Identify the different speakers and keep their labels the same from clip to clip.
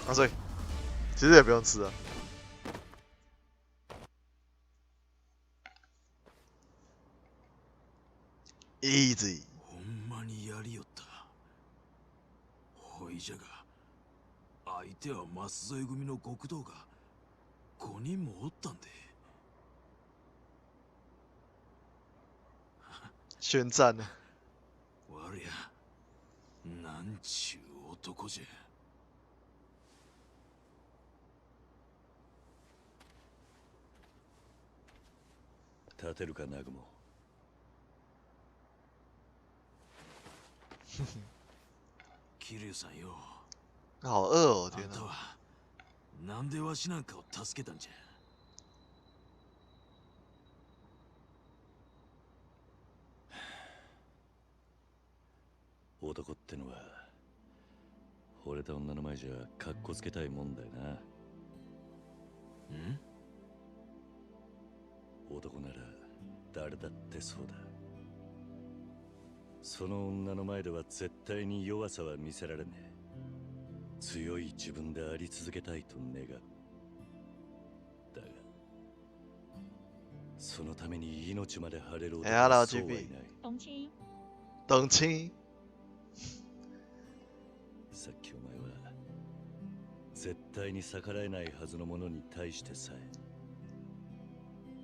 Speaker 1: 啊，所以其实也不用吃啊。Easy。
Speaker 2: ほんまにやりよった。ほいじゃが、相手は舛添組の極道が5人もおったんで。
Speaker 1: 宣战了。
Speaker 2: 我りゃ、なんちゅう男じゃ。立てるか、南雲。桐生さんよ。
Speaker 1: 好饿哦，天哪！
Speaker 2: あんたはなんでわしなんかを助けたんじゃ。男ってのは惚れた女の前じゃカッコつけたいもんだよな。男なら誰だってそうだ。その女の前では絶対に弱さは見せられねえ。強い自分であり続けたいと願う。だがそのために命まで張れる男はそうはいない。
Speaker 1: 冬青。
Speaker 2: さっきお前は絶対に逆らえないはずのものに対してさえ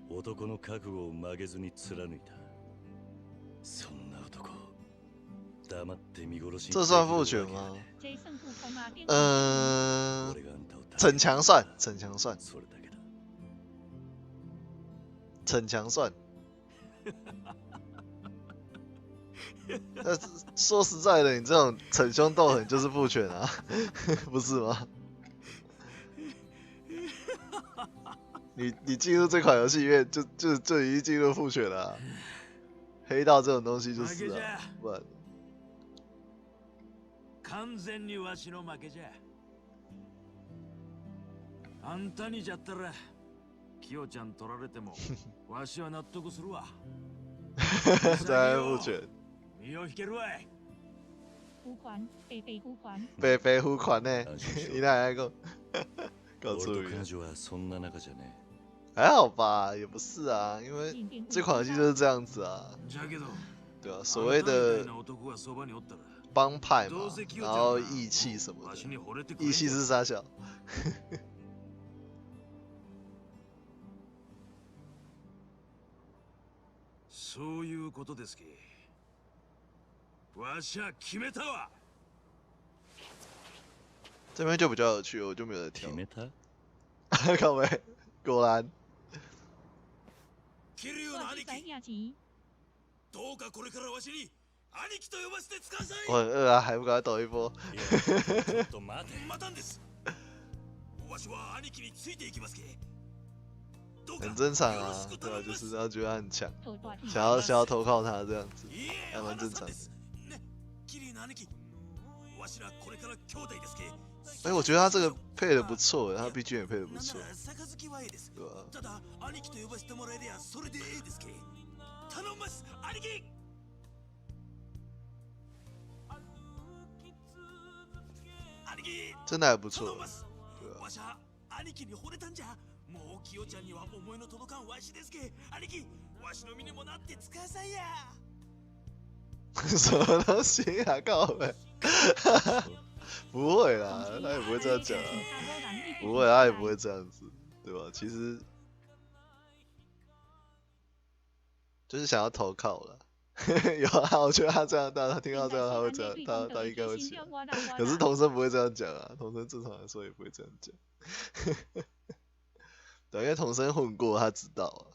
Speaker 2: 男の覚悟を曲げずに貫いた。そんな男黙って見殺しに。
Speaker 1: 这算父权吗？逞强算，逞强算，逞强算。说实在的，你这种逞凶斗狠就是父权啊，不是吗？你进入这款游戏里面就已经进入父权了啊。黑道这种东西就是啊，不然。
Speaker 2: 完全にわしの負けじゃ。あんたにじゃったら、キヨちゃん取られても、わしは納得するわ。
Speaker 1: 在父权。
Speaker 2: 身を引けるわい。
Speaker 3: 付款，北北付款。
Speaker 1: 北北付款呢？你哪来个？搞错语。还好吧，也不是啊，因为这款游戏就是这样子啊。对啊，所谓的帮派嘛，然后义气什么的，义气是啥小？
Speaker 2: そういうことですけ。わしは決めたわ。
Speaker 1: 这边就比较有趣，我就没有在挑。看没？果然。
Speaker 2: 桐生の兄貴。どうかこれからわしに兄貴と呼ばせてください。
Speaker 1: 我很饿啊，还不赶快抖一波？
Speaker 2: ちょっと待たんです。わしは兄貴についていきますけ。
Speaker 1: 很正常啊，对啊，就是他觉得他很强，想要投靠他这样子，还蛮正常的。哎，我觉得他这个配的不错，他 BGM 也配的不错，对吧？真的还不错，对吧？もうキヨちゃんには思いの届かんわしですけ。兄貴、わしの身にもなってつかさいや。什么东西啊？靠北！不会啦，他也不会这样讲啊。不会，他也不会这样子，对吧？其实就是想要投靠了。有啊，我觉得他这样，他听到这样他会这样，他应该会起来。可是童声不会这样讲啊，童声正常来说也不会这样讲。对，因为童声混过，他知道啊。